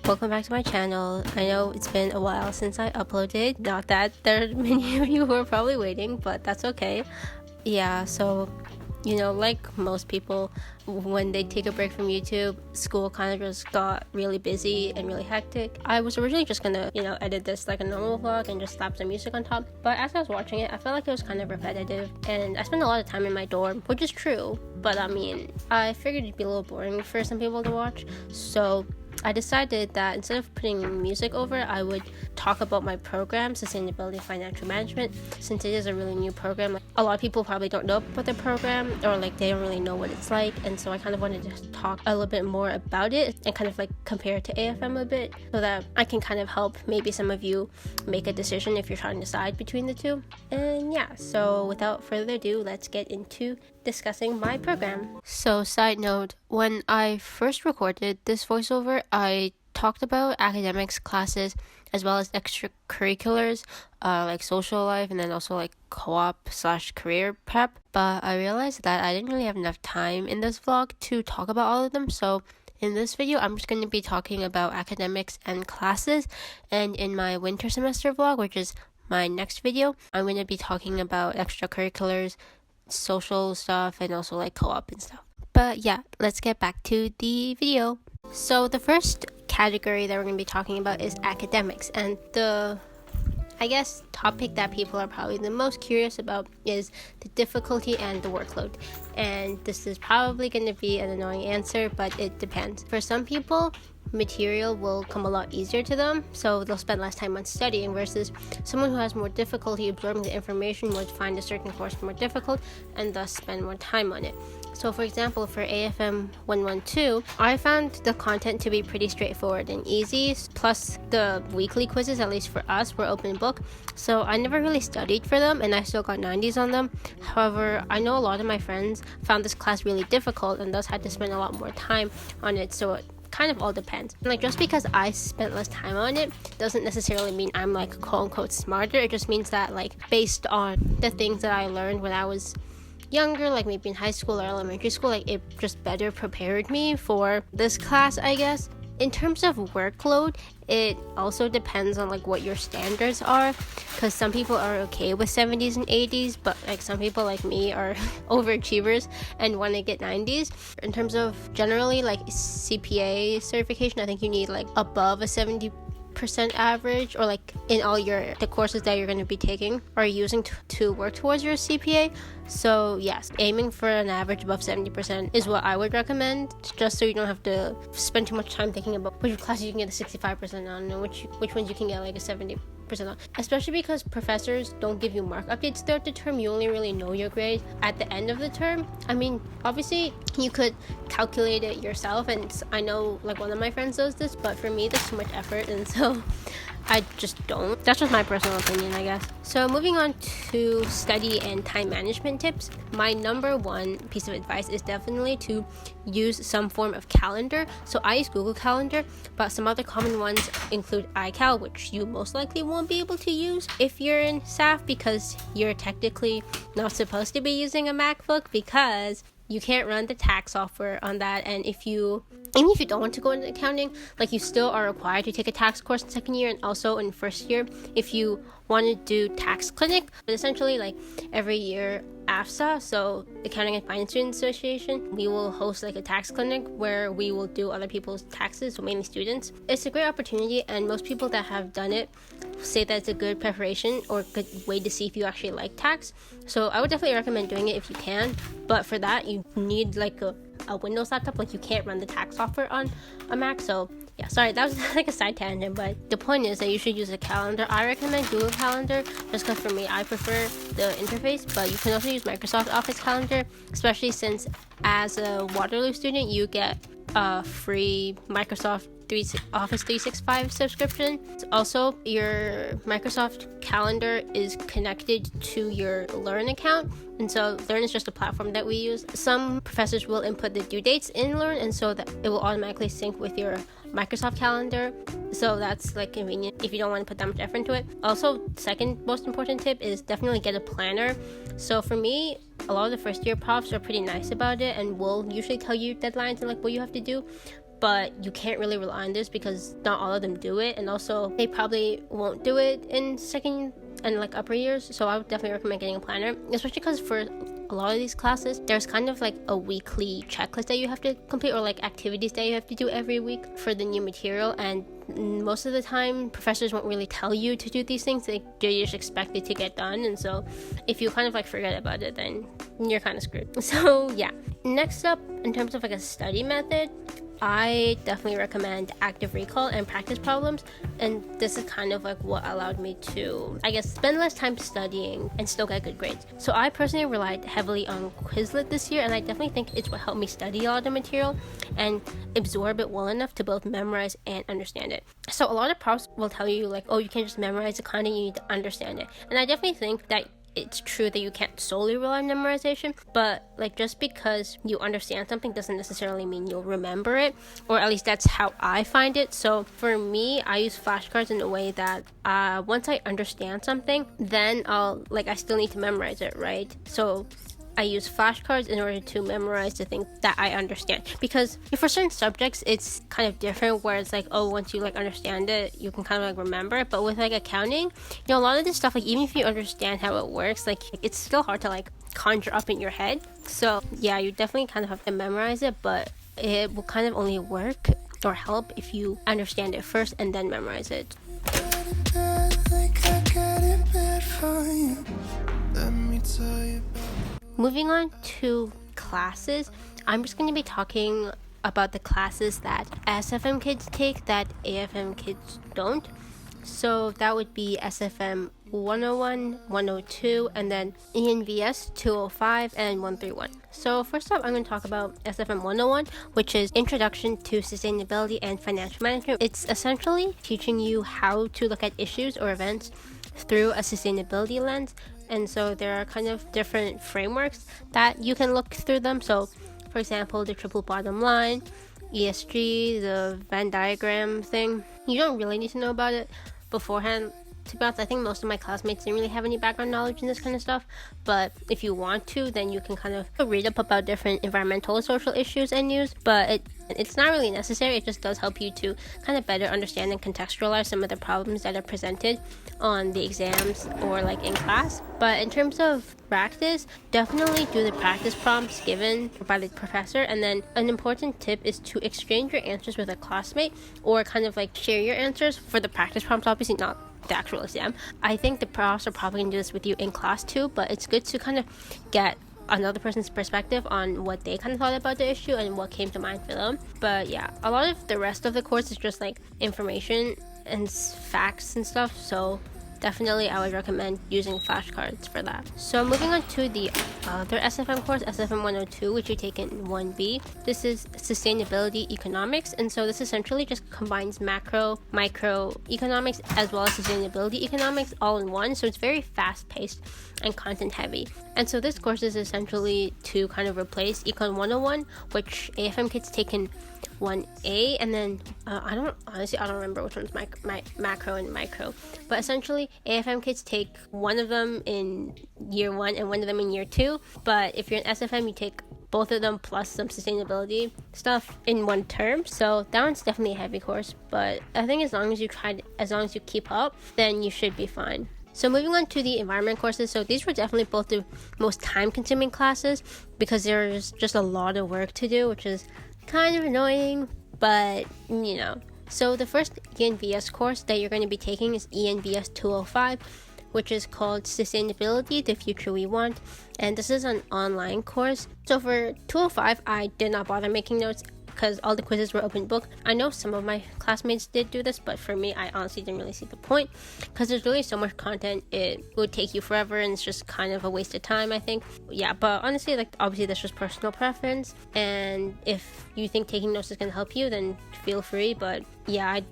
Welcome back to my channel. I know it's been a while since I uploaded. Not that there are many of you who are probably waiting, but that's okay. Yeah, so like most people, when they take a break from YouTube, school kind of just got really busy and really hectic. I was originally just gonna, edit this like a normal vlog and just slap some music on top. But as I was watching it, I felt like it was kind of repetitive, and I spent a lot of time in my dorm, which is true. But I figured it'd be a little boring for some people to watch, so I decided that instead of putting music over, I would talk about my program, Sustainability Financial Management, since it is a really new program. A lot of people probably don't know about the program, or they don't really know what it's like, and so I kind of wanted to talk a little bit more about it and kind of compare it to AFM a bit, so that I can kind of help maybe some of you make a decision if you're trying to decide between the two. And yeah, so without further ado, let's get into discussing my program. So side note, when I first recorded this voiceover, I talked about academics classes as well as extracurriculars, like social life, and then also co-op/career prep. But I realized that I didn't really have enough time in this vlog to talk about all of them, so in this video, I'm just going to be talking about academics and classes, and in my winter semester vlog, which is my next video, I'm going to be talking about extracurriculars, social stuff, and also co-op and stuff. But yeah, let's get back to the video. So the first category that we're going to be talking about is academics, and the topic that people are probably the most curious about is the difficulty and the workload. And this is probably going to be an annoying answer, but it depends. For some people, material will come a lot easier to them, so they'll spend less time on studying, versus someone who has more difficulty absorbing the information would find a certain course more difficult and thus spend more time on it. So for example, for AFM 112, I found the content to be pretty straightforward and easy, plus the weekly quizzes, at least for us, were open book, so I never really studied for them and I still got 90s on them. However, I know a lot of my friends found this class really difficult and thus had to spend a lot more time on it, so it kind of all depends. Just because I spent less time on it doesn't necessarily mean I'm quote unquote smarter. It just means that based on the things that I learned when I was younger, maybe in high school or elementary school, it just better prepared me for this class, I guess. In terms of workload, it also depends on what your standards are, because some people are okay with 70s and 80s, but some people like me are overachievers and want to get 90s. In terms of generally CPA certification, I think you need above a 70% average, or in all the courses that you're going to be taking or using to work towards your CPA. So yes, aiming for an average above 70% is what I would recommend, just so you don't have to spend too much time thinking about which classes you can get a 65% on and which ones you can get a 70% on, especially because professors don't give you mark updates throughout the term. You only really know your grade at the end of the term. Obviously you could calculate it yourself, and I know one of my friends does this, but for me there's too much effort, and so I just don't. That's just my personal opinion, I guess. So moving on to study and time management tips, my number one piece of advice is definitely to use some form of calendar. So I use Google Calendar, but some other common ones include iCal, which you most likely won't be able to use if you're in SAF, because you're technically not supposed to be using a MacBook, because you can't run the tax software on that. And even if you don't want to go into accounting, you still are required to take a tax course in second year and also in first year if you want to do tax clinic. But essentially every year, AFSA, so Accounting and Finance Students Association, we will host a tax clinic where we will do other people's taxes, so mainly students. It's a great opportunity, and most people that have done it say that it's a good preparation or a good way to see if you actually like tax. So I would definitely recommend doing it if you can, but for that you need a Windows laptop. You can't run the tax software on a Mac. So yeah, sorry, that was a side tangent, but the point is that you should use a calendar. I recommend Google Calendar just because for me, I prefer the interface, but you can also use Microsoft Office Calendar, especially since as a Waterloo student, you get a free Microsoft Office 365 subscription. Also, your Microsoft Calendar is connected to your Learn account, and so Learn is just a platform that we use. Some professors will input the due dates in Learn, and so that it will automatically sync with your Microsoft Calendar, so that's convenient if you don't want to put that much effort into it. Also, second most important tip is definitely get a planner. So for me, a lot of the first year profs are pretty nice about it and will usually tell you deadlines and what you have to do, but you can't really rely on this because not all of them do it, and also they probably won't do it in second and like upper years. So I would definitely recommend getting a planner, especially because for a lot of these classes there's kind of like a weekly checklist that you have to complete, or like activities that you have to do every week for the new material, and most of the time professors won't really tell you to do these things. They just expect it to get done, and so if you kind of like forget about it, then you're kind of screwed. So yeah, next up, in terms of like a study method, I definitely recommend active recall and practice problems, and this is kind of like what allowed me to, I guess, spend less time studying and still get good grades. So I personally relied heavily on Quizlet this year, and I definitely think it's what helped me study a lot of the material and absorb it well enough to both memorize and understand it. So a lot of profs will tell you like, oh, you can't just memorize the content, you need to understand it, and I definitely think that it's true that you can't solely rely on memorization, but like just because you understand something doesn't necessarily mean you'll remember it, or at least that's how I find it. So for me, I use flashcards in a way that once I understand something, then I still need to memorize it, right? So I use flashcards in order to memorize the thing that I understand, because for certain subjects it's kind of different, where it's like, oh, once you like understand it, you can kind of like remember it. But with like accounting, a lot of this stuff, like even if you understand how it works, like it's still hard to like conjure up in your head. So yeah, you definitely kind of have to memorize it, but it will kind of only work or help if you understand it first and then memorize it. Moving on to classes, I'm just going to be talking about the classes that SFM kids take that AFM kids don't. So that would be SFM 101, 102, and then ENVS 205 and 131. So first up, I'm going to talk about SFM 101, which is Introduction to Sustainability and Financial Management. It's essentially teaching you how to look at issues or events through a sustainability lens. And so there are kind of different frameworks that you can look through them. So for example, the triple bottom line, ESG, the Venn diagram thing. You don't really need to know about it beforehand. To be honest, I think most of my classmates didn't really have any background knowledge in this kind of stuff, but if you want to, then you can kind of read up about different environmental or social issues and news, but it's not really necessary. It just does help you to kind of better understand and contextualize some of the problems that are presented on the exams or like in class. But in terms of practice, definitely do the practice prompts given by the professor, and then an important tip is to exchange your answers with a classmate, or kind of like share your answers for the practice prompts, obviously not the actual exam. I think the profs are probably going to do this with you in class too, but it's good to kind of get another person's perspective on what they kind of thought about the issue and what came to mind for them. But yeah, a lot of the rest of the course is just like information and facts and stuff, so definitely I would recommend using flashcards for that. So moving on to the other SFM course, SFM 102, which you take in 1B. This is Sustainability Economics, and so this essentially just combines macro, micro economics as well as sustainability economics all in one, so it's very fast-paced and content-heavy. And so this course is essentially to kind of replace Econ 101, which AFM kids take in 1A, and then I don't remember which one's my macro and micro, but essentially AFM kids take one of them in year 1 and one of them in year 2, but if you're in SFM, you take both of them plus some sustainability stuff in one term. So that one's definitely a heavy course, but I think as long as you keep up, then you should be fine. So moving on to the environment courses, so these were definitely both the most time-consuming classes because there's just a lot of work to do, which is kind of annoying, but So the first ENVS course that you're going to be taking is ENVS 205, which is called Sustainability, the Future We Want, and this is an online course. So for 205, I did not bother making notes because all the quizzes were open book. I know some of my classmates did do this, but for me, I honestly didn't really see the point because there's really so much content. It would take you forever and it's just kind of a waste of time, I think. Yeah, but honestly, obviously that's just personal preference, and if you think taking notes is going to help you, then feel free, but yeah, I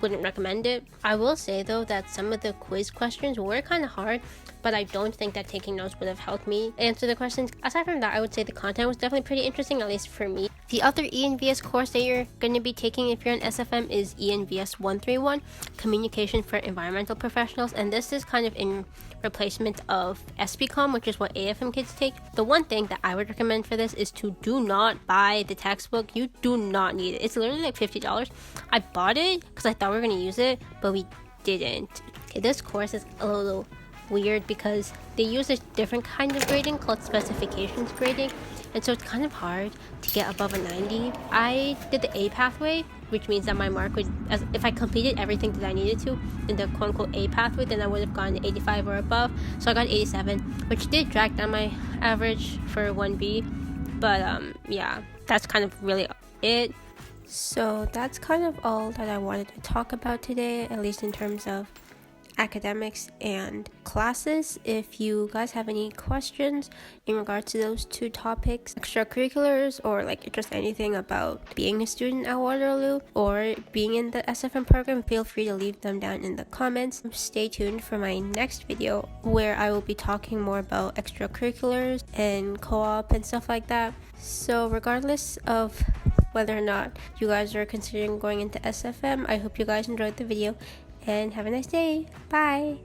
wouldn't recommend it. I will say though that some of the quiz questions were kind of hard, but I don't think that taking notes would have helped me answer the questions. Aside from that, I would say the content was definitely pretty interesting, at least for me. The other ENVS course that you're going to be taking if you're in SFM is ENVS 131, Communication for Environmental Professionals, and this is kind of in replacement of SPCOM, which is what AFM kids take. The one thing that I would recommend for this is to do not buy the textbook. You do not need it. It's literally like $50. I bought it because I thought we were going to use it, but we didn't. Okay, this course is a little weird because they use a different kind of grading called specifications grading, and so it's kind of hard to get above a 90. I did the A pathway, which means that my mark would, as if I completed everything that I needed to in the quote-unquote A pathway, then I would have gotten 85 or above. So I got 87, which did drag down my average for 1B, but yeah, that's kind of really it. So that's kind of all that I wanted to talk about today, at least in terms of academics and classes. If you guys have any questions in regards to those two topics, extracurriculars, or like just anything about being a student at Waterloo or being in the SFM program, feel free to leave them down in the comments. Stay tuned for my next video where I will be talking more about extracurriculars and co-op and stuff like that. So regardless of whether or not you guys are considering going into SFM, I hope you guys enjoyed the video and have a nice day. Bye.